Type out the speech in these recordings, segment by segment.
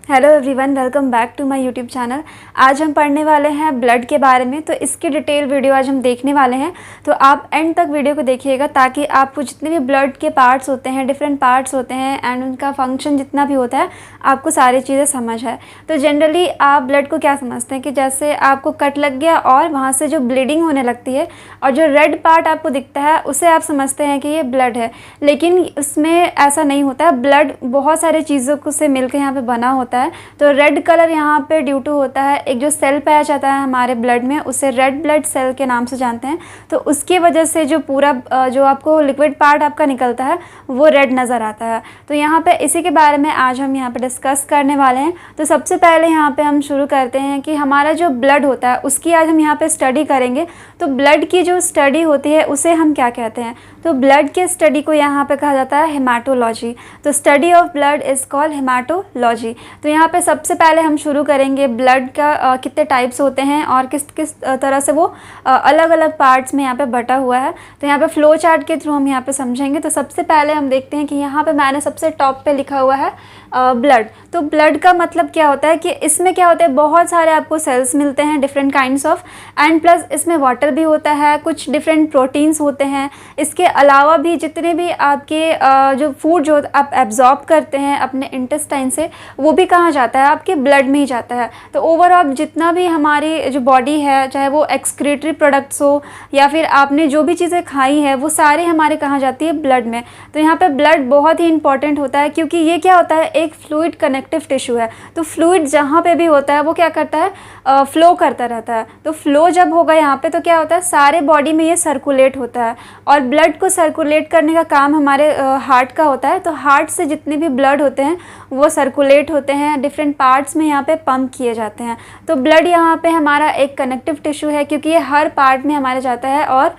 Hello everyone, welcome back to my YouTube channel. आज हम पढ़ने वाले हैं ब्लड के बारे में। तो इसकी डिटेल वीडियो आज हम देखने वाले हैं, तो आप एंड तक वीडियो को देखिएगा ताकि आपको जितने भी ब्लड के पार्ट्स होते हैं, डिफरेंट पार्ट्स होते हैं एंड उनका फंक्शन जितना भी होता है, आपको सारी चीज़ें समझ है। तो जनरली आप ब्लड को क्या समझते हैं कि जैसे आपको कट लग गया और वहाँ से जो ब्लीडिंग होने लगती है और जो रेड पार्ट आपको दिखता है उसे आप समझते हैं कि ये ब्लड है, लेकिन उसमें ऐसा नहीं होता है। ब्लड बहुत सारी चीज़ों को से मिलकर यहाँ पे बना होता है। तो रेड कलर यहाँ पे ड्यू टू होता है, एक जो सेल पाया जाता है हमारे ब्लड में उसे रेड ब्लड सेल के नाम से जानते हैं। तो उसकी वजह से जो पूरा जो आपको लिक्विड पार्ट आपका निकलता है वो रेड नज़र आता है। तो यहाँ पे इसी के बारे में आज हम यहाँ पे डिस्कस करने वाले हैं। तो सबसे पहले यहाँ पे हम शुरू करते हैं कि हमारा जो ब्लड होता है उसकी आज हम यहाँ पे स्टडी करेंगे। तो ब्लड की जो स्टडी होती है उसे हम क्या कहते हैं? तो ब्लड के स्टडी को यहाँ पे कहा जाता है हेमाटोलॉजी। तो study of blood is called haematology. तो यहाँ पे सबसे पहले हम शुरू करेंगे ब्लड का कितने टाइप्स होते हैं और किस किस तरह से वो अलग अलग पार्ट्स में यहाँ पे बटा हुआ है। तो यहाँ पे फ्लो चार्ट के थ्रू हम यहाँ पे समझेंगे। तो सबसे पहले हम देखते हैं कि यहाँ पे मैंने सबसे टॉप पे लिखा हुआ है ब्लड। तो ब्लड का मतलब क्या होता है कि इसमें क्या होता है, बहुत सारे आपको सेल्स मिलते हैं different kinds of, and plus इसमें वाटर भी होता है, कुछ डिफरेंट प्रोटीन्स होते हैं। इसके अलावा भी जितने भी आपके जो फूड जो आप एब्जॉर्ब करते हैं अपने इंटेस्टाइन से, वो भी कहाँ जाता है? आपके ब्लड में ही जाता है। तो ओवरऑल जितना भी हमारी जो बॉडी है, चाहे वो एक्सक्रीटरी प्रोडक्ट्स हो या फिर आपने जो भी चीज़ें खाई है, वो सारे हमारे कहाँ जाती है? ब्लड में। तो यहाँ पे ब्लड बहुत ही इंपॉर्टेंट होता है क्योंकि ये क्या होता है, एक फ्लूइड कनेक्टिव टिश्यू है। तो फ्लूइड जहाँ पे भी होता है वो क्या करता है? फ्लो करता रहता है। तो फ्लो जब होगा यहाँ पे तो क्या होता है, सारे बॉडी में ये सर्कुलेट होता है और ब्लड को सर्कुलेट करने का काम हमारे हार्ट का होता है। तो हार्ट से जितने भी ब्लड होते हैं वो सर्कुलेट होते हैं, डिफरेंट पार्ट्स में यहाँ पे पंप किए जाते हैं। तो ब्लड यहाँ पे हमारा एक कनेक्टिव टिश्यू है क्योंकि ये हर पार्ट में हमारे जाता है और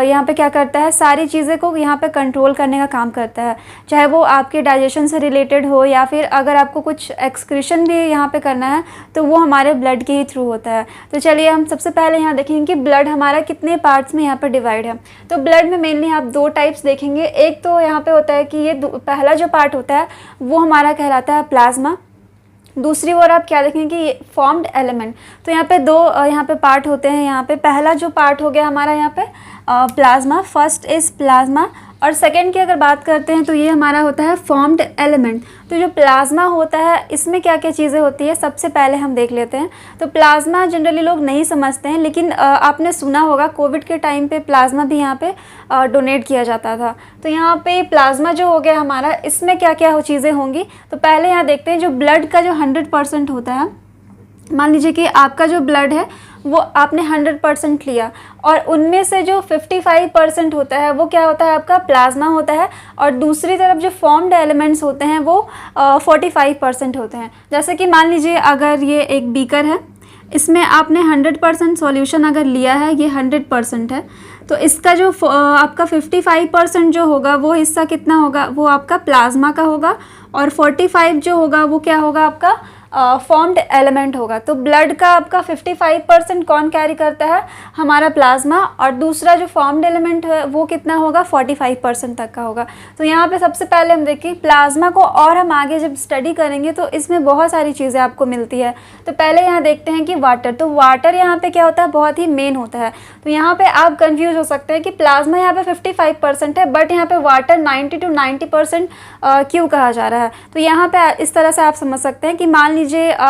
यहाँ पे क्या करता है, सारी चीज़ें को यहाँ पे कंट्रोल करने का काम करता है, चाहे वो आपके डाइजेशन से रिलेटेड हो या फिर अगर आपको कुछ एक्सक्रीशन भी यहाँ पे करना है तो वो हमारे ब्लड के ही थ्रू होता है। तो चलिए हम सबसे पहले यहाँ देखेंगे कि ब्लड हमारा कितने पार्ट्स में यहाँ पे डिवाइड है। तो ब्लड में मेनली आप दो टाइप्स देखेंगे। एक तो यहाँ पे होता है कि ये पहला जो पार्ट होता है वो हमारा कहलाता है प्लाज्मा। दूसरी ओर आप क्या देखेंगे कि ये फॉर्म्ड एलिमेंट। तो यहाँ पे दो यहाँ पे पार्ट होते हैं। यहाँ पे पहला जो पार्ट हो गया हमारा यहाँ पे प्लाज्मा, फर्स्ट इज़ प्लाज्मा, और सेकेंड की अगर बात करते हैं तो ये हमारा होता है फॉर्म्ड एलिमेंट। तो जो प्लाज्मा होता है इसमें क्या क्या चीज़ें होती है सबसे पहले हम देख लेते हैं। तो प्लाज्मा जनरली लोग नहीं समझते हैं, लेकिन आपने सुना होगा कोविड के टाइम पे प्लाज्मा भी यहाँ पे डोनेट किया जाता था। तो यहाँ पे प्लाज्मा जो हो गया हमारा, इसमें क्या क्या चीज़ें होंगी। तो पहले यहाँ देखते हैं जो ब्लड का जो 100% होता है। मान लीजिए कि आपका जो ब्लड है वो आपने 100% लिया और उनमें से जो 55% होता है वो क्या होता है? आपका प्लाज्मा होता है। और दूसरी तरफ जो फॉर्म्ड एलिमेंट्स होते हैं वो 45% होते हैं। जैसे कि मान लीजिए अगर ये एक बीकर है, इसमें आपने 100% सॉल्यूशन अगर लिया है, ये 100% है, तो इसका जो आपका 55% जो होगा वो हिस्सा कितना होगा? वो आपका प्लाज्मा का होगा और 45 जो होगा वो क्या होगा? आपका फॉर्म्ड एलिमेंट होगा। तो ब्लड का आपका 55% कौन कैरी करता है? हमारा प्लाज्मा, और दूसरा जो फॉर्म्ड एलिमेंट है वो कितना होगा? 45% तक का होगा। तो यहाँ पे सबसे पहले हम देखें प्लाज्मा को, और हम आगे जब स्टडी करेंगे तो इसमें बहुत सारी चीज़ें आपको मिलती है। तो पहले यहाँ देखते हैं कि वाटर। तो वाटर यहाँ पे क्या होता है? बहुत ही मेन होता है। तो यहाँ पे आप कंफ्यूज हो सकते हैं कि प्लाज्मा यहाँ पे 55% है बट यहाँ पे वाटर 90 to 90% क्यों कहा जा रहा है। तो यहाँ पे इस तरह से आप समझ सकते हैं कि मान लीजिए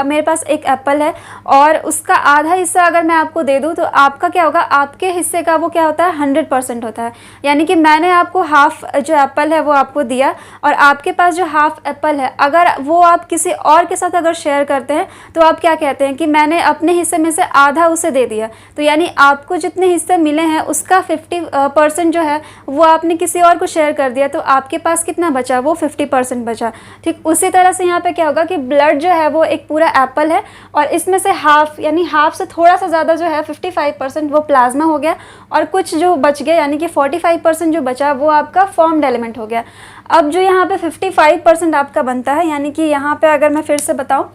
मेरे पास एक एप्पल है और उसका आधा हिस्सा अगर मैं आपको दे दूं तो आपका क्या होगा? आपके हिस्से का वो क्या होता है? 100% होता है। यानी कि मैंने आपको हाफ जो एप्पल है वो आपको दिया और आपके पास जो हाफ एप्पल है अगर वो आप किसी और के साथ अगर शेयर करते हैं तो आप क्या कहते हैं कि मैंने अपने हिस्से में से आधा उसे दे दिया। तो यानी आपको जितने हिस्से मिले हैं उसका 50% जो है वो आपने किसी और को शेयर कर दिया, तो आपके पास कितना बचा? वो 50% बचा। ठीक उसी तरह से यहाँ पे क्या होगा कि ब्लड जो है वो एक पूरा एप्पल है और इसमें से हाफ, यानी हाफ से थोड़ा सा ज़्यादा जो है 55% वो प्लाज्मा हो गया और कुछ जो बच गया यानी कि 45% जो बचा वो आपका फॉर्म्ड एलिमेंट हो गया। अब जो यहाँ पे 55% आपका बनता है, यानी कि यहाँ पे अगर मैं फिर से बताऊँ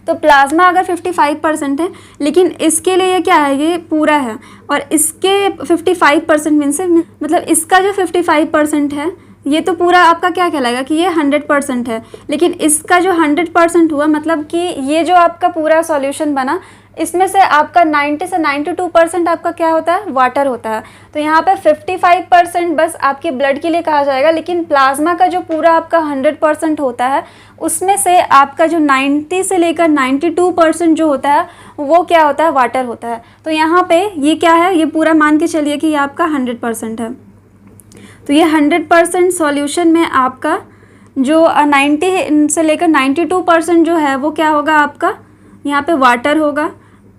तो प्लाज्मा अगर 55% है, लेकिन इसके लिए क्या है? ये पूरा है और इसके 55% मीन से मतलब इसका जो 55% है ये तो पूरा आपका क्या कहलाएगा कि ये 100% है, लेकिन इसका जो 100% हुआ मतलब कि ये जो आपका पूरा सॉल्यूशन बना इसमें से आपका 90 से 92% आपका क्या होता है, वाटर होता है। तो यहाँ पे 55% बस आपके ब्लड के लिए कहा जाएगा, लेकिन प्लाज्मा का जो पूरा आपका 100% होता है उसमें से आपका जो 90 से लेकर 92% जो होता है वो क्या होता है, वाटर होता है। तो यहाँ पे ये क्या है, ये पूरा मान के चलिए कि ये आपका 100% है। तो ये 100% सॉल्यूशन में आपका जो 90 से लेकर 92% जो है वो क्या होगा, आपका यहाँ पे वाटर होगा,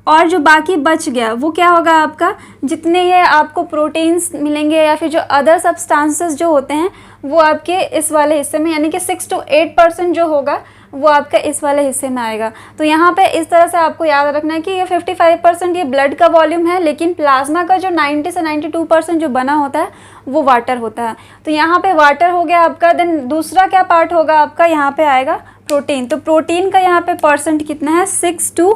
और जो बाकी बच गया वो क्या होगा, आपका जितने ये आपको प्रोटीन्स मिलेंगे या फिर जो अदर सब्सटेंसेस जो होते हैं वो आपके इस वाले हिस्से में, यानी कि 6 to 8% जो होगा वो आपका इस वाले हिस्से में आएगा। तो यहाँ पे इस तरह से आपको याद रखना है कि ये 55% ये ब्लड का वॉल्यूम है, लेकिन प्लाज्मा का जो 90 से 92% जो बना होता है वो वाटर होता है। तो यहाँ पे वाटर हो गया आपका। देन दूसरा क्या पार्ट होगा आपका, यहाँ पे आएगा प्रोटीन। तो प्रोटीन का यहाँ पे परसेंट कितना है, 6 to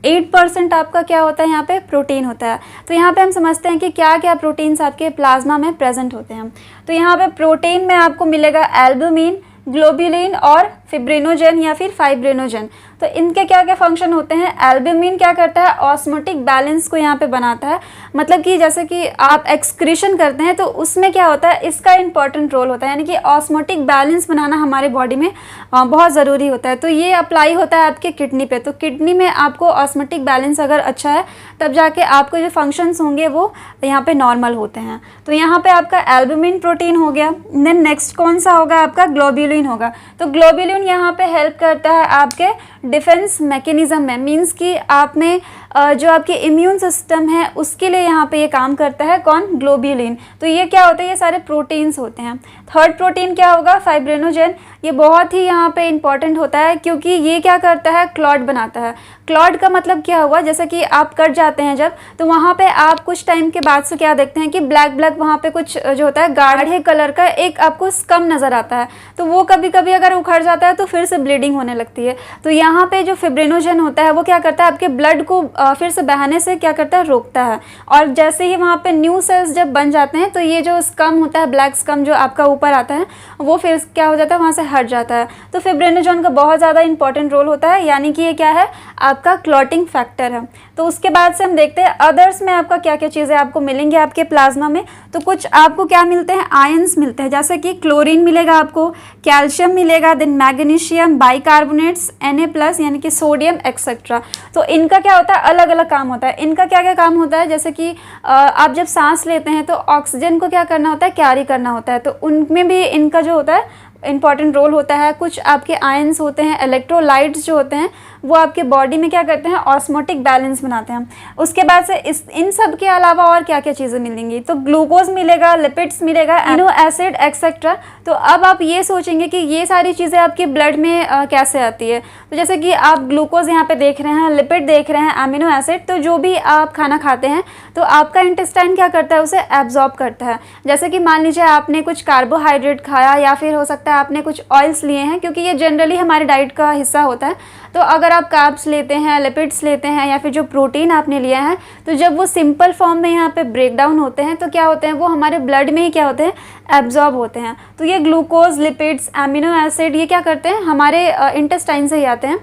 8% आपका क्या होता है, यहाँ पे प्रोटीन होता है। तो यहाँ पे हम समझते हैं कि क्या क्या प्रोटीन्स आपके प्लाज्मा में प्रेजेंट होते हैं। तो यहाँ पे प्रोटीन में आपको मिलेगा एल्बुमिन, ग्लोबुलिन और फिब्रिनोजन या फिर फाइब्रिनोजन। तो इनके क्या क्या फंक्शन होते हैं। एल्बुमिन क्या करता है, ऑस्मोटिक बैलेंस को यहाँ पे बनाता है, मतलब कि जैसे कि आप एक्सक्रीशन करते हैं तो उसमें क्या होता है, इसका इंपॉर्टेंट रोल होता है, यानी कि ऑस्मोटिक बैलेंस बनाना हमारे बॉडी में बहुत ज़रूरी होता है। तो ये अप्लाई होता है आपके किडनी पे। तो किडनी में आपको ऑस्मोटिक बैलेंस अगर अच्छा है तब जाके आपको जो फंक्शंस होंगे वो यहाँ पे नॉर्मल होते हैं। तो यहाँ पे आपका एल्बुमिन प्रोटीन हो गया। देन नेक्स्ट कौन सा होगा, आपका ग्लोबुलिन होगा। तो ग्लोबुलिन यहाँ पे हेल्प करता है आपके डिफेंस मैकेनिज्म में, मींस कि आप में जो आपके इम्यून सिस्टम है उसके लिए यहाँ पे ये काम करता है। कौन, ग्लोबुलिन। तो ये क्या होता है, ये सारे प्रोटीन्स होते हैं। थर्ड प्रोटीन क्या होगा, फाइब्रिनोजन। ये बहुत ही यहाँ पे इंपॉर्टेंट होता है क्योंकि ये क्या करता है, क्लॉट बनाता है। क्लॉट का मतलब क्या हुआ, जैसे कि आप कट जाते हैं जब, तो वहाँ पे आप कुछ टाइम के बाद से क्या देखते हैं कि ब्लैक ब्लैक वहाँ पे कुछ जो होता है गाढ़े कलर का एक आपको स्कम नज़र आता है। तो वो कभी कभी अगर उखड़ जाता है तो फिर से ब्लीडिंग होने लगती है। तो यहाँ पे जो फिब्रिनोजन होता है वो क्या करता है, आपके ब्लड को फिर से बहाने से क्या करता है, रोकता है। और जैसे ही वहाँ पे न्यू सेल्स जब बन जाते हैं तो ये जो स्कम होता है, ब्लैक स्कम जो आपका ऊपर आता है, वो फिर क्या हो जाता है, वहाँ से हट जाता है। तो फिब्रिनोजन का बहुत ज़्यादा इंपॉर्टेंट रोल होता है, यानी कि ये क्या है, आपका क्लॉटिंग फैक्टर है। तो उसके बाद से हम देखते हैं अदर्स में आपका क्या क्या चीज़ें आपको मिलेंगी आपके प्लाज्मा में। तो कुछ आपको क्या मिलते हैं, आयंस मिलते हैं, जैसे कि क्लोरीन मिलेगा आपको, कैल्शियम मिलेगा, देन मैग्नीशियम, बाइकार्बोनेट्स, Na+ यानी कि सोडियम एक्सेट्रा। तो इनका क्या होता है, अलग अलग काम होता है। इनका क्या क्या काम होता है, जैसे कि आप जब सांस लेते हैं तो ऑक्सीजन को क्या करना होता है, कैरी करना होता है। तो उनमें भी इनका जो होता है इंपॉर्टेंट रोल होता है। कुछ आपके आयंस होते हैं, इलेक्ट्रोलाइट्स जो होते हैं वो आपके बॉडी में क्या करते हैं, ऑस्मोटिक बैलेंस बनाते हैं। उसके बाद से इन सब के अलावा और क्या क्या चीज़ें मिलेंगी, तो ग्लूकोज मिलेगा, लिपिड्स मिलेगा, एमिनो एसिड एक्सेट्रा। तो अब आप ये सोचेंगे कि ये सारी चीज़ें आपके ब्लड में कैसे आती है। तो जैसे कि आप ग्लूकोज यहाँ पे देख रहे हैं, लिपिड देख रहे हैं, एमिनो एसिड, तो जो भी आप खाना खाते हैं तो आपका इंटेस्टाइन क्या करता है, उसे एब्जॉर्ब करता है। जैसे कि मान लीजिए आपने कुछ कार्बोहाइड्रेट खाया या फिर हो सकता है आपने कुछ ऑयल्स लिए हैं, क्योंकि ये जनरली हमारे डाइट का हिस्सा होता है। तो अगर आप कार्ब्स लेते हैं, लिपिड्स लेते हैं या फिर जो प्रोटीन आपने लिया है, तो जब वो सिंपल फॉर्म में यहाँ पे ब्रेक डाउन होते हैं तो क्या होते हैं, वो हमारे ब्लड में ही क्या होते हैं, एब्जॉर्ब होते हैं। तो ये ग्लूकोज, लिपिड्स, एमिनो एसिड ये क्या करते हैं, हमारे इंटेस्टाइन से ही आते हैं।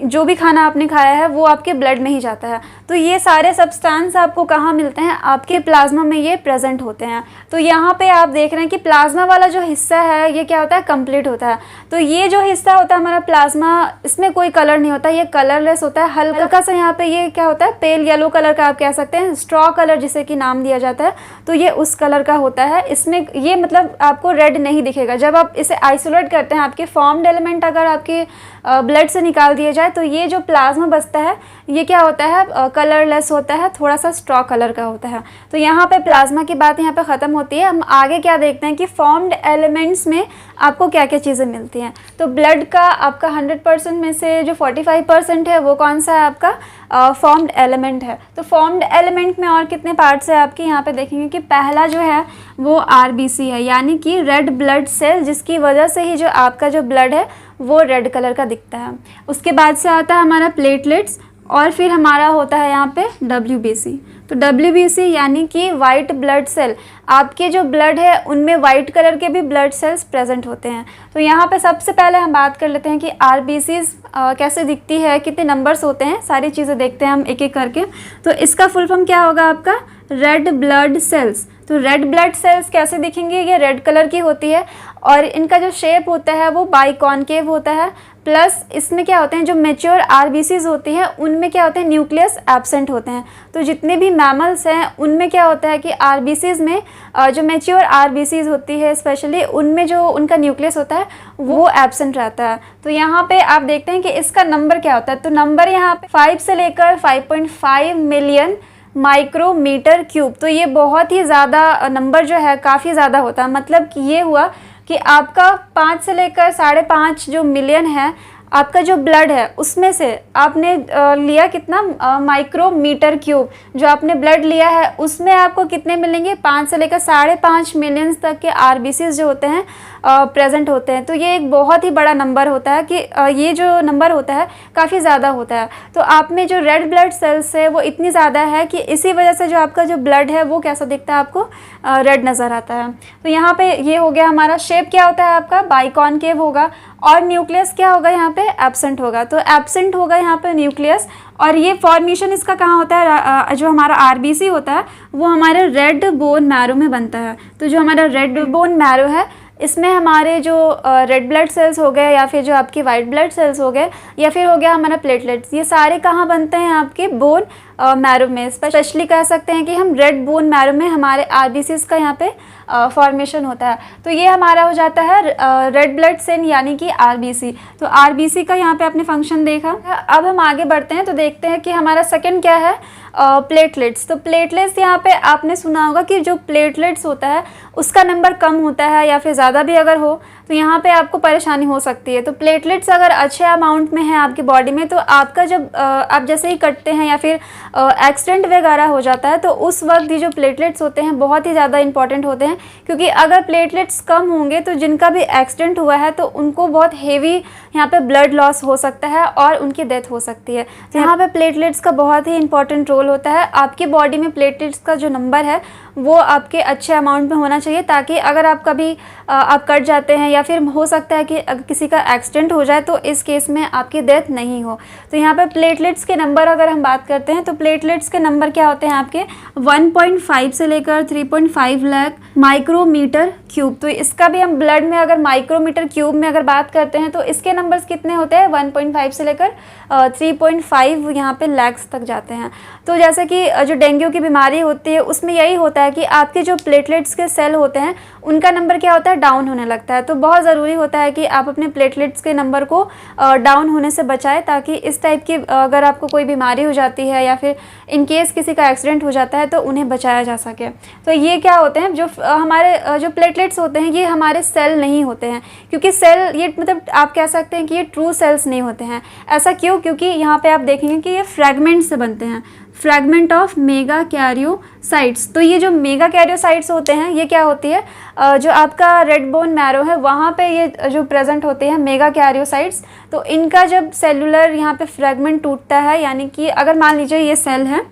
जो भी खाना आपने खाया है वो आपके ब्लड में ही जाता है। तो ये सारे सब्सटेंस आपको कहाँ मिलते हैं, आपके प्लाज्मा में ये प्रेजेंट होते हैं। तो यहाँ पे आप देख रहे हैं कि प्लाज्मा वाला जो हिस्सा है ये क्या होता है, कंप्लीट होता है। तो ये जो हिस्सा होता है हमारा प्लाज्मा, इसमें कोई कलर नहीं होता, ये कलरलेस होता है। हल्का सा यहाँ पे ये क्या होता है, पेल येलो कलर का आप कह सकते हैं, स्ट्रॉ कलर जिसे कि नाम दिया जाता है। तो ये उस कलर का होता है। इसमें ये मतलब आपको रेड नहीं दिखेगा। जब आप इसे आइसोलेट करते हैं, आपके फॉर्म्ड एलिमेंट अगर आपके ब्लड से निकाल दिया जाए तो ये जो प्लाज्मा बचता है ये क्या होता है, कलरलेस होता है, थोड़ा सा स्ट्रॉ कलर का होता है। तो यहाँ पे प्लाज्मा की बात यहाँ पे ख़त्म होती है। हम आगे क्या देखते हैं कि फॉर्म्ड एलिमेंट्स में आपको क्या क्या चीज़ें मिलती हैं। तो ब्लड का आपका 100% में से जो 45% है वो कौन सा है, आपका फॉर्म्ड एलिमेंट है। तो फॉर्म्ड एलिमेंट में और कितने पार्ट्स है आपके, यहाँ पे देखेंगे कि पहला जो है वो RBC है, यानी कि रेड ब्लड सेल, जिसकी वजह से ही जो आपका जो ब्लड है वो रेड कलर का दिखता है। उसके बाद से आता है हमारा प्लेटलेट्स, और फिर हमारा होता है यहाँ पे WBC। तो WBC यानी कि वाइट ब्लड सेल, आपके जो ब्लड है उनमें वाइट कलर के भी ब्लड सेल्स प्रेजेंट होते हैं। तो यहाँ पे सबसे पहले हम बात कर लेते हैं कि RBCs कैसे दिखती है, कितने नंबर्स होते हैं, सारी चीज़ें देखते हैं हम एक एक करके। तो इसका फुल फॉर्म क्या होगा आपका, रेड ब्लड सेल्स। तो रेड ब्लड सेल्स कैसे दिखेंगे, ये रेड कलर की होती है और इनका जो शेप होता है वो बाइकॉनकेव होता है। प्लस इसमें क्या होते हैं, जो मेच्योर RBCs होती हैं उनमें क्या होते हैं, न्यूक्लियस एब्सेंट होते हैं। तो जितने भी मैमल्स हैं उनमें क्या होता है कि RBCs में जो मेच्योर RBCs होती है स्पेशली, उनमें जो उनका न्यूक्लियस होता है वो एब्सेंट रहता है। तो यहाँ पे आप देखते हैं कि इसका नंबर क्या होता है। तो नंबर यहाँ पे 5 से लेकर 5.5 मिलियन माइक्रोमीटर क्यूब। तो ये बहुत ही ज़्यादा नंबर जो है, काफ़ी ज़्यादा होता है। मतलब कि ये हुआ कि आपका 5 से लेकर 5.5 जो मिलियन है, आपका जो ब्लड है उसमें से आपने लिया कितना, माइक्रोमीटर क्यूब। जो आपने ब्लड लिया है उसमें आपको कितने मिलेंगे, 5 से लेकर 5.5 मिलियन तक के RBCs जो होते हैं प्रेजेंट होते हैं। तो ये एक बहुत ही बड़ा नंबर होता है कि ये जो नंबर होता है काफ़ी ज़्यादा होता है। तो आप में जो रेड ब्लड सेल्स है वो इतनी ज़्यादा है कि इसी वजह से जो आपका जो ब्लड है वो कैसा दिखता है, आपको रेड नज़र आता है। तो यहाँ पे ये हो गया हमारा। शेप क्या होता है आपका, बाइकॉनकेव होगा और न्यूक्लियस क्या होगा यहाँ पे, एब्सेंट होगा। तो एब्सेंट होगा यहाँ पे न्यूक्लियस। और ये फॉर्मेशन इसका कहाँ होता है, जो हमारा RBC होता है वो हमारे रेड बोन मैरो में बनता है। तो जो हमारा रेड बोन मैरो है इसमें हमारे जो रेड ब्लड सेल्स हो गए या फिर जो आपकी वाइट ब्लड सेल्स हो गए या फिर हो गया हमारा प्लेटलेट्स, ये सारे कहाँ बनते हैं, आपके बोन मैरो में। स्पेशली कह सकते हैं कि हम रेड बोन मैरो में हमारे RBCs का यहाँ पे फॉर्मेशन होता है। तो ये हमारा हो जाता है रेड ब्लड सेल यानी कि RBC। तो RBC का यहाँ पे आपने फंक्शन देखा। अब हम आगे बढ़ते हैं तो देखते हैं कि हमारा सेकंड क्या है, प्लेटलेट्स। तो प्लेटलेट्स यहाँ पे आपने सुना होगा कि जो प्लेटलेट्स होता है उसका नंबर कम होता है या फिर ज़्यादा भी अगर हो तो यहाँ पे आपको परेशानी हो सकती है। तो प्लेटलेट्स अगर अच्छे अमाउंट में है आपकी बॉडी में, तो आपका जब आप जैसे ही कटते हैं या फिर एक्सीडेंट वगैरह हो जाता है तो उस वक्त ये जो प्लेटलेट्स होते हैं बहुत ही ज़्यादा इंपॉर्टेंट होते हैं। क्योंकि अगर प्लेटलेट्स कम होंगे तो जिनका भी एक्सीडेंट हुआ है तो उनको बहुत हेवी यहाँ पे ब्लड लॉस हो सकता है और उनकी डेथ हो सकती है। तो यहाँ पे प्लेटलेट्स का बहुत ही इंपॉर्टेंट रोल होता है। आपकी बॉडी में प्लेटलेट्स का जो नंबर है वो आपके अच्छे अमाउंट में होना चाहिए, ताकि अगर आप कभी आप कट जाते हैं या फिर हो सकता है कि अगर किसी का एक्सीडेंट हो जाए तो इस केस में आपकी डेथ नहीं हो। तो यहाँ पर प्लेटलेट्स के नंबर अगर हम बात करते हैं तो प्लेटलेट्स के नंबर क्या होते हैं आपके 1.5 से लेकर 3.5 लाख माइक्रोमीटर क्यूब। तो इसका भी हम ब्लड में अगर माइक्रोमीटर क्यूब में अगर बात करते हैं तो इसके नंबर्स कितने होते हैं, 1.5 से लेकर 3.5 यहाँ पे लैक्स तक जाते हैं। तो जैसे कि जो डेंगू की बीमारी होती है उसमें यही होता है कि आपके जो प्लेटलेट्स के सेल होते हैं उनका नंबर क्या होता है, डाउन होने लगता है। तो बहुत ज़रूरी होता है कि आप अपने प्लेटलेट्स के नंबर को डाउन होने से बचाएं, ताकि इस टाइप की अगर आपको कोई बीमारी हो जाती है या फिर इन केस किसी का एक्सीडेंट हो जाता है तो उन्हें बचाया जा सके। तो ये क्या होते हैं, जो हमारे जो प्लेटलेट्स होते हैं ये हमारे सेल नहीं होते हैं, क्योंकि सेल ये मतलब आप कह सकते हैं कि ये ट्रू सेल्स नहीं होते हैं। ऐसा क्यों, क्योंकि यहाँ पे आप देखेंगे कि ये फ्रैगमेंट से बनते हैं, फ्रैगमेंट ऑफ मेगा कैरियोसाइट्स। तो ये जो मेगा कैरियोसाइट्स होते हैं ये क्या होती है, जो आपका रेड बोन मैरो है वहाँ पे ये जो प्रेजेंट होते हैं मेगा कैरियोसाइट्स। तो इनका जब सेलुलर यहाँ पे फ्रैगमेंट टूटता है, यानी कि अगर मान लीजिए ये सेल है,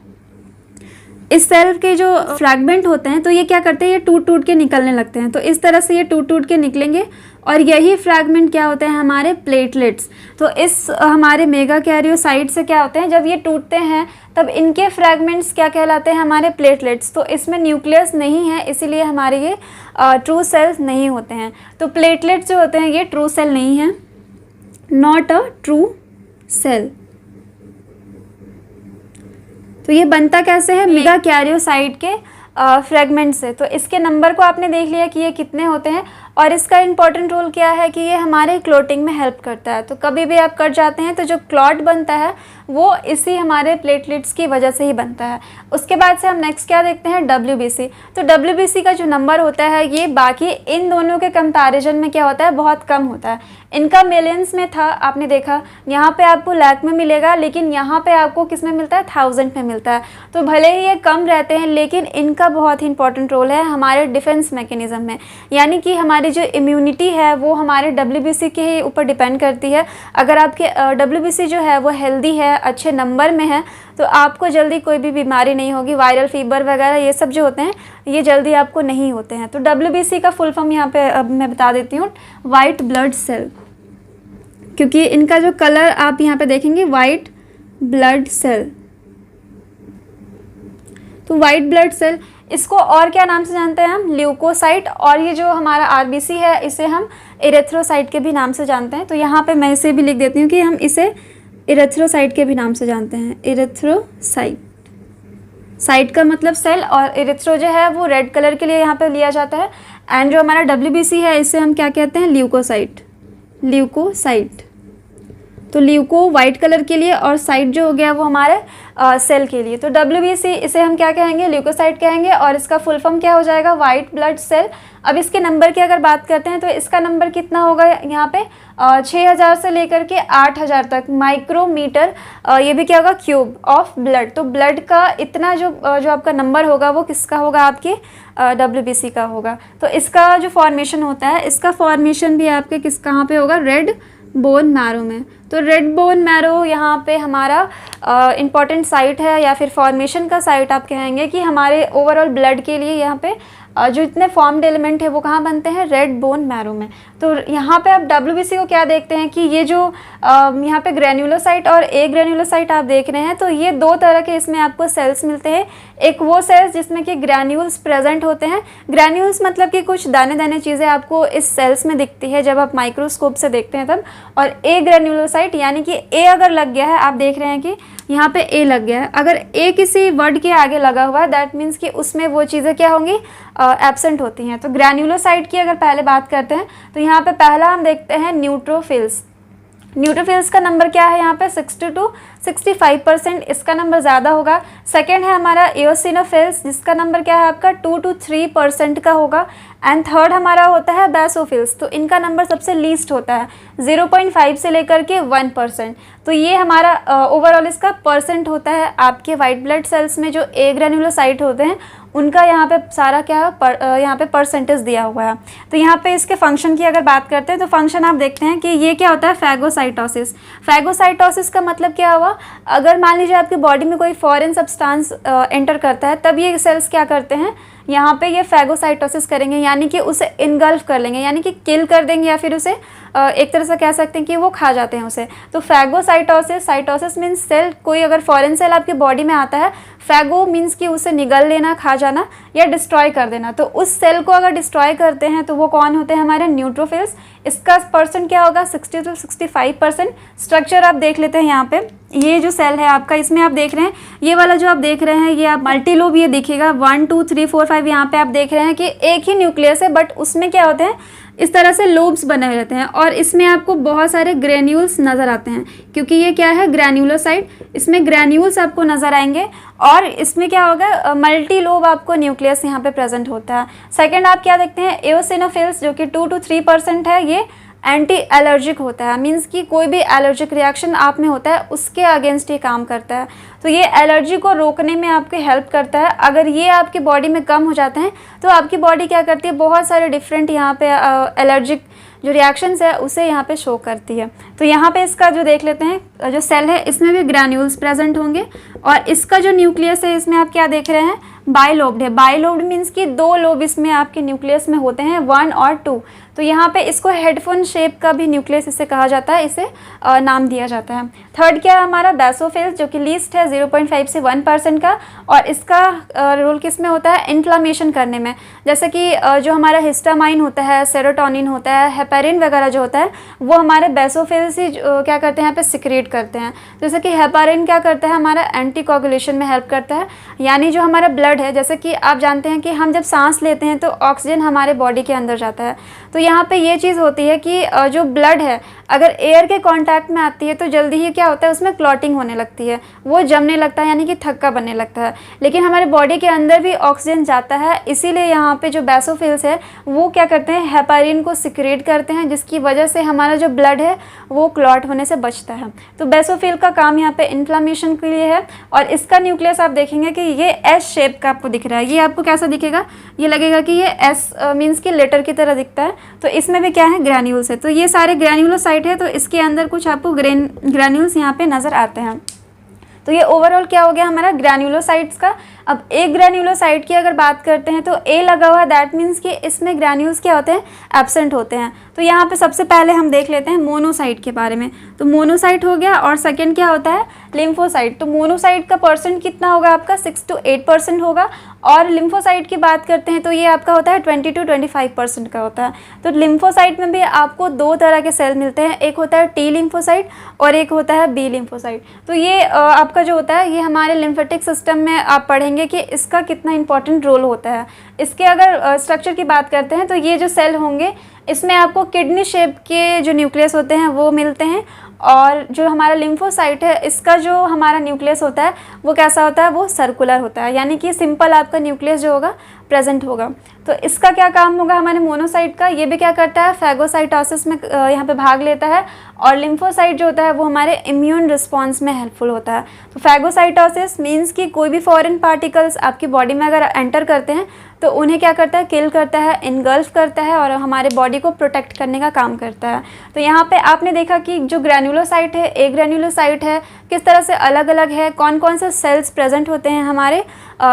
इस सेल के जो फ्रैगमेंट होते हैं तो ये क्या करते हैं, ये टूट टूट के निकलने लगते हैं। तो इस तरह से ये टूट टूट के निकलेंगे और यही फ्रैगमेंट क्या होते हैं, हमारे प्लेटलेट्स। तो इस हमारे मेगा कैरियोसाइट से क्या होते हैं, जब ये टूटते हैं तब इनके फ्रैगमेंट्स क्या कहलाते हैं, हमारे प्लेटलेट्स। तो इसमें न्यूक्लियस नहीं है, इसीलिए हमारे ये ट्रू सेल्स नहीं होते हैं। तो प्लेटलेट्स जो होते हैं ये ट्रू सेल नहीं है, नॉट अ ट्रू सेल। तो ये बनता कैसे है, मेगा कैरियोसाइट के फ्रैगमेंट से। तो इसके नंबर को आपने देख लिया कि ये कितने होते हैं, और इसका इंपॉर्टेंट रोल क्या है कि ये हमारे क्लॉटिंग में हेल्प करता है। तो कभी भी आप कट जाते हैं तो जो क्लॉट बनता है वो इसी हमारे प्लेटलेट्स की वजह से ही बनता है। उसके बाद से हम नेक्स्ट क्या देखते हैं, WBC। तो WBC का जो नंबर होता है ये बाकी इन दोनों के कंपैरिजन में क्या होता है, बहुत कम होता है। इनका मिलियंस में था, आपने देखा यहाँ पे आपको लाख में मिलेगा, लेकिन यहाँ पे आपको किस में मिलता है, 1000 में मिलता है। तो भले ही ये कम रहते हैं लेकिन इनका बहुत ही इंपॉर्टेंट रोल है हमारे डिफेंस मैकेनिज्म में, यानी कि हमारी हमारी जो इम्यूनिटी है वो हमारे WBC के ऊपर डिपेंड करती है। अगर आपके WBC जो है वो हेल्दी है, अच्छे नंबर में है, तो आपको जल्दी कोई भी बीमारी नहीं होगी। वायरल फीवर वगैरह ये सब जो होते हैं ये जल्दी आपको नहीं होते हैं। तो WBC का फुल फॉर्म यहाँ पे अब मैं बता देती हूँ, वाइट ब्लड सेल, क्योंकि इनका जो कलर आप यहाँ पे देखेंगे वाइट ब्लड सेल। तो वाइट ब्लड सेल, इसको और क्या नाम से जानते हैं हम, ल्यूकोसाइट, और ये जो हमारा RBC है इसे हम इरेथ्रोसाइट के भी नाम से जानते हैं। तो यहाँ पे मैं इसे भी लिख देती हूँ कि हम इसे इरेथ्रोसाइट के भी नाम से जानते हैं, इरेथ्रोसाइट। साइट का मतलब सेल, और इरेथ्रो जो है वो रेड कलर के लिए यहाँ पे लिया जाता है। एंड जो हमारा WBC है इसे हम क्या कहते हैं, ल्यूकोसाइट, ल्यूकोसाइट। तो ल्यूको वाइट कलर के लिए और साइट जो हो गया वो हमारे सेल के लिए। तो WBC इसे हम क्या कहेंगे, ल्यूकोसाइट कहेंगे, और इसका फुल फॉर्म क्या हो जाएगा, वाइट ब्लड सेल। अब इसके नंबर की अगर बात करते हैं तो इसका नंबर कितना होगा यहाँ पे, 6000 से लेकर के 8000 तक माइक्रोमीटर, ये भी क्या होगा, क्यूब ऑफ ब्लड। तो ब्लड का इतना जो आपका नंबर होगा वो किसका होगा, आपके WBC का होगा। तो इसका जो फॉर्मेशन होता है, इसका फॉर्मेशन भी आपके कहाँ पे होगा, रेड बोन मैरो में। तो रेड बोन मैरो यहाँ पे हमारा इम्पॉर्टेंट साइट है, या फिर फॉर्मेशन का साइट आप कहेंगे कि हमारे ओवरऑल ब्लड के लिए यहाँ पे जो इतने फॉर्म्ड एलिमेंट है वो कहाँ बनते हैं, रेड बोन मैरो में। तो यहाँ पे आप WBC को क्या देखते हैं कि ये जो यहाँ पे ग्रेन्युलोसाइट और ए ग्रेन्युलोसाइट आप देख रहे हैं, तो ये दो तरह के इसमें आपको सेल्स मिलते हैं। एक वो सेल्स जिसमें कि ग्रैन्यूल्स प्रेजेंट होते हैं, ग्रैन्यूल्स मतलब कि कुछ दाने दाने चीज़ें आपको इस सेल्स में दिखती है जब आप माइक्रोस्कोप से देखते हैं तब। और ए ग्रेन्युलोसाइट यानी कि ए अगर लग गया है, आप देख रहे हैं कि यहाँ पे ए लग गया है, अगर ए किसी वर्ड के आगे लगा हुआ है दैट मीन्स कि उसमें वो चीज़ें क्या होंगी, एब्सेंट होती हैं। तो ग्रैन्युलोसाइट की अगर पहले बात करते हैं तो यहाँ पे पहला हम देखते हैं न्यूट्रोफिल्स। न्यूट्रोफिल्स का नंबर क्या है यहाँ पे, 60 to 65%, इसका नंबर ज़्यादा होगा। सेकेंड है हमारा एओसिनोफिल्स, जिसका नंबर क्या है आपका 2 to 3% का होगा। एंड थर्ड हमारा होता है बेसोफिल्स, तो इनका नंबर सबसे लीस्ट होता है, 0.5 से लेकर के 1%। तो ये हमारा ओवरऑल इसका परसेंट होता है। आपके वाइट ब्लड सेल्स में जो ए ग्रेन्युलोसाइट होते हैं उनका यहाँ पे सारा क्या है, यहाँ पे परसेंटेज दिया हुआ है। तो यहाँ पे इसके फंक्शन की अगर बात करते हैं तो फंक्शन आप देखते हैं कि ये क्या होता है, फैगोसाइटोसिस। फैगोसाइटोसिस का मतलब क्या हुआ, अगर मान लीजिए आपकी बॉडी में कोई फॉरेन सब्सटेंस एंटर करता है तब ये सेल्स क्या करते हैं, यहाँ पे ये फैगोसाइटोसिस करेंगे, यानी कि उसे इनगल्फ कर लेंगे, यानी कि किल कर देंगे, या फिर उसे एक तरह से कह सकते हैं कि वो खा जाते हैं उसे। तो फैगोसाइटोसिस, साइटोसिस मीन्स सेल, कोई अगर फॉरेन सेल आपकी बॉडी में आता है, फैगो मीन्स कि उसे निगल लेना, खा जाना या डिस्ट्रॉय कर देना। तो उस सेल को अगर डिस्ट्रॉय करते हैं तो वो कौन होते हैं, हमारे न्यूट्रोफिल्स। इसका परसेंट क्या होगा, 60 to 65%। स्ट्रक्चर आप देख लेते हैं यहाँ पे, ये जो सेल है आपका, इसमें आप देख रहे हैं ये वाला जो आप देख रहे हैं, ये आप मल्टीलोब ये दिखेगा, 1 2 3 4 5, यहाँ पे आप देख रहे हैं कि एक ही न्यूक्लियस है, बट उसमें क्या होते हैं, इस तरह से लोब्स बने रहते हैं, और इसमें आपको बहुत सारे ग्रेन्यूल्स नज़र आते हैं, क्योंकि ये क्या है, ग्रैन्युलोसाइट, इसमें ग्रैन्यूल्स आपको नज़र आएंगे। और इसमें क्या होगा, मल्टी लोब आपको न्यूक्लियस यहाँ पे प्रेजेंट होता है। सेकंड आप क्या देखते हैं, एओसिनोफिल्स, जो कि 2 to 3% है, ये एंटी एलर्जिक होता है, मीन्स कि कोई भी एलर्जिक रिएक्शन आप में होता है उसके अगेंस्ट ये काम करता है। तो ये एलर्जी को रोकने में आपके हेल्प करता है। अगर ये आपकी बॉडी में कम हो जाते हैं तो आपकी बॉडी क्या करती है, बहुत सारे डिफरेंट यहाँ पे एलर्जिक जो रिएक्शंस है उसे यहाँ पे शो करती है। तो यहाँ पे इसका जो देख लेते हैं, जो सेल है इसमें भी ग्रैन्यूल्स प्रेजेंट होंगे, और इसका जो न्यूक्लियस है इसमें आप क्या देख रहे हैं, बाइलोब्ड है। बाइलोब्ड मीन्स कि 2 लोब इसमें आपके न्यूक्लियस में होते हैं, 1 और 2। तो यहाँ पे इसको हेडफोन शेप का भी न्यूक्लियस इसे कहा जाता है, इसे नाम दिया जाता है। थर्ड क्या है हमारा, बेसोफिल्स, जो कि लीस्ट है 0.5 से 1% का, और इसका रोल किस में होता है, इन्फ्लामेशन करने में। जैसे कि जो हमारा हिस्टामाइन होता है, सेरोटोनिन होता है, हेपेरिन वगैरह जो होता है, वो हमारे बेसोफिल्स ही क्या करते हैं, यहाँ पे सिक्रेट करते हैं। जैसे कि हेपेरिन क्या करता है, हमारा एंटी कोगुलेशन में हेल्प करता है, यानी जो हमारा ब्लड है, जैसे कि आप जानते हैं कि हम जब सांस लेते हैं तो ऑक्सीजन हमारे बॉडी के अंदर जाता है। तो यहाँ पे ये चीज़ होती है कि जो ब्लड है, अगर एयर के कांटेक्ट में आती है तो जल्दी ही क्या होता है, उसमें क्लॉटिंग होने लगती है, वो जमने लगता है, यानी कि थक्का बनने लगता है। लेकिन हमारे बॉडी के अंदर भी ऑक्सीजन जाता है, इसीलिए यहाँ पे जो बेसोफिल्स है वो क्या करते हैं, हेपारिन को सिक्रेट करते हैं, जिसकी वजह से हमारा जो ब्लड है वो क्लॉट होने से बचता है। तो बेसोफिल का काम यहाँ पे इन्फ्लामेशन के लिए है। और इसका न्यूक्लियस आप देखेंगे कि ये एस शेप का आपको दिख रहा है। ये आपको कैसा दिखेगा, ये लगेगा कि ये एस मीन्स कि लेटर की तरह दिखता है। तो इसमें भी क्या है, ग्रैन्यूल्स है। तो ये सारे ग्रैन्युलोसाइट है, तो इसके अंदर कुछ आपको ग्रैन्यूल्स यहाँ पे नज़र आते हैं। तो ये ओवरऑल क्या हो गया हमारा ग्रैन्युलोसाइट्स का। अब एक ग्रैन्युलोसाइट की अगर बात करते हैं तो ए लगा हुआ है, दैट मीन्स कि इसमें ग्रैन्यूल्स क्या होते हैं, एब्सेंट होते हैं। तो यहाँ पे सबसे पहले हम देख लेते हैं मोनोसाइट के बारे में। तो मोनोसाइट हो गया, और सेकंड क्या होता है, लिम्फोसाइट। तो मोनोसाइट का परसेंट कितना होगा आपका, 6 to 8% होगा। और लिम्फोसाइट की बात करते हैं तो ये आपका होता है 20 to 25% का होता है। तो लिम्फोसाइट में भी आपको दो तरह के सेल मिलते हैं, एक होता है टी लिम्फोसाइट और एक होता है बी लिम्फोसाइट। तो ये आपका जो होता है, ये हमारे लिम्फेटिक सिस्टम में आप पढ़ेंगे कि इसका कितना इंपॉर्टेंट रोल होता है। इसके अगर स्ट्रक्चर की बात करते हैं तो ये जो सेल होंगे इसमें आपको किडनी शेप के जो न्यूक्लियस होते हैं वो मिलते हैं। और जो हमारा लिम्फोसाइट है, इसका जो हमारा न्यूक्लियस होता है वो कैसा होता है, वो सर्कुलर होता है, यानी कि सिंपल आपका न्यूक्लियस जो होगा प्रेजेंट होगा। तो इसका क्या काम होगा हमारे मोनोसाइट का, ये भी क्या करता है, फैगोसाइटोसिस में यहाँ पे भाग लेता है। और लिम्फोसाइट जो होता है वो हमारे इम्यून रिस्पॉन्स में हेल्पफुल होता है। तो फैगोसाइटोसिस मीन्स कि कोई भी फॉरेन पार्टिकल्स आपकी बॉडी में अगर एंटर करते हैं तो उन्हें क्या करता है, किल करता है, इनगल्फ करता है और हमारे बॉडी को प्रोटेक्ट करने का काम करता है। तो यहाँ पे आपने देखा कि जो ग्रैन्युलोसाइट है, ए ग्रैन्युलोसाइट है, किस तरह से अलग अलग है, कौन कौन से सेल्स प्रेजेंट होते हैं हमारे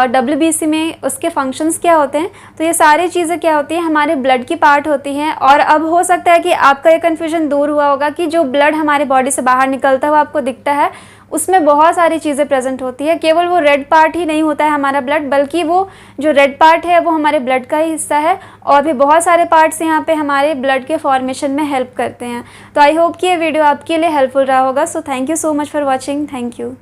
WBC में, उसके फंक्शंस क्या होते हैं। तो ये सारी चीज़ें क्या होती हैं, हमारे ब्लड की पार्ट होती हैं। और अब हो सकता है कि आपका ये कन्फ्यूजन दूर हुआ होगा कि जो ब्लड हमारे बॉडी से बाहर निकलता हुआ आपको दिखता है उसमें बहुत सारी चीज़ें प्रेजेंट होती है। केवल वो रेड पार्ट ही नहीं होता है हमारा ब्लड, बल्कि वो जो रेड पार्ट है वो हमारे ब्लड का ही हिस्सा है। और भी बहुत सारे पार्ट्स यहाँ पे हमारे ब्लड के फॉर्मेशन में हेल्प करते हैं। तो आई होप कि ये वीडियो आपके लिए हेल्पफुल रहा होगा। So thank you so much for watching. Thank you.